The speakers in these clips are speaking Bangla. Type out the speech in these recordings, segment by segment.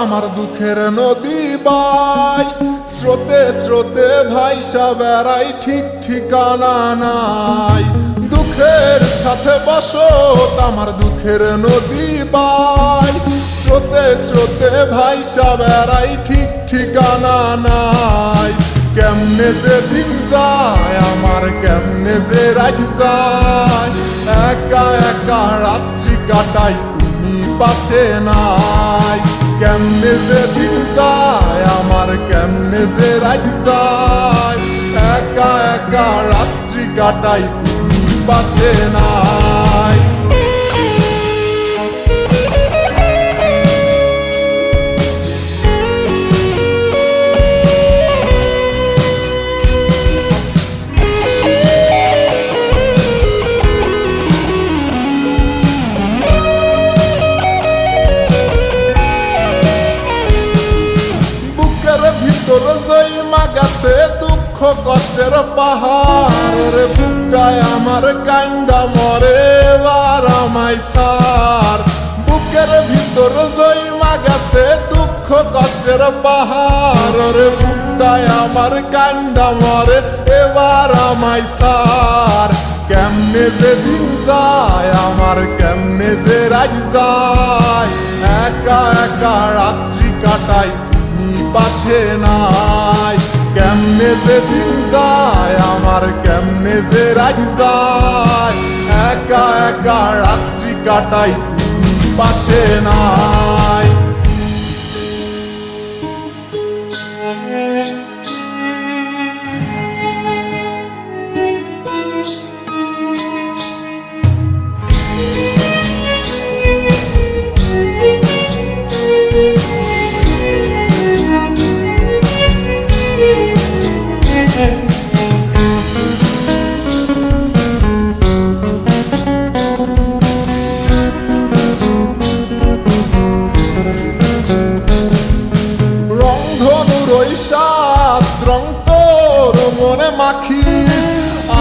আমার দুঃখের নদী বাই, স্রোতে স্রোতে ভাইসা বেড়াই, ঠিক ঠিকানা নাই। দুঃখের সাথে বসত আমার দুঃখের নদী বাই, স্রোতে স্রোতে ভাইসা বেড়াই, ঠিক ঠিকানা নাই। কেমনে যে দিন যায় আমার, কেমনে যে রাত যায়, একা একা রাত্রি কাটাই তুমি পাশে নাই। কেমনে যে দিন যায় আমার, কেমনে যে রাত যায়, একা একা রাত্রি কাটাই তুমি পাশে নাই। ভিতর জৈমা গেছে দুঃখ কষ্টের পাহাড়, রে বুকটায় আমার কান্দা মরে এবার আমায় সার। বুকের ভিতর জৈমা গেছে দুঃখ কষ্টের পাহাড়, রে বুকটায় আমার কান্দা মরে এবার আমায় সার। কেমনে যে দিন যায় আমার, কেমনে যে রাত যায়, একা একা রাত্রি কাটাই পাশে নাই। কেমনে যে দিন যায় আমার, কেমনে যে রাত যায়, একা একা রাত্রি কাটাই তুমি পাশে নাই। রং তোর মনে মাখিস,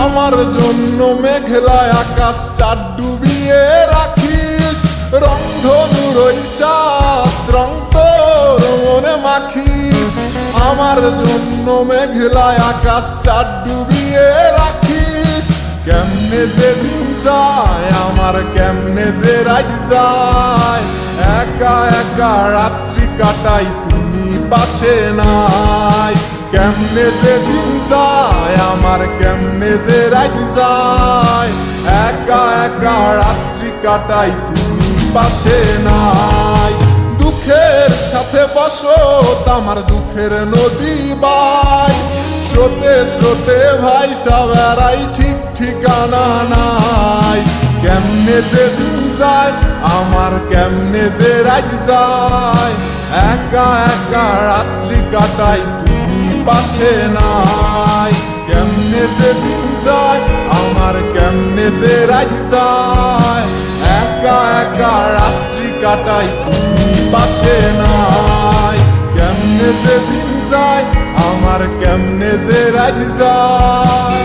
আমার জন্য মেঘলা আকাশ চাঁদ ডুবিয়ে রাখিস। রংধনুর ওই সাত রং তোর মনে মাখিস, আমার জন্য মেঘলা আকাশ চাঁদ ডুবিয়ে রাখিস। কেমনে যে দিন যায় আমার, কেমনে যে রাত যায়, একা একা রাত্রি কাটাই তুমি পাশে নাই। কেমনে যে দিন যায় আমার, কেমনে যে রাত যায়, একা একা রাত্রি কাটাই তুমি পাশে নাই। দুঃখের সাথে বসত আমার দুঃখের নদী বাই, স্রোতে স্রোতে ভাইসা বেড়াই, ঠিক ঠিকানা নাই। কেমনে যে দিন যায় আমার, কেমনে যে রাত যায়, একা একা রাত্রি কাটাই তুমি পাশে নাই। কেমনে যে দিন যায় আমার, কেমনে যে রাত যায়, একা একা রাত্রি কাটাই তুমি পাশে নাই। কেমনে যে দিন যায় আমার, কেমনে যে রাত যায়।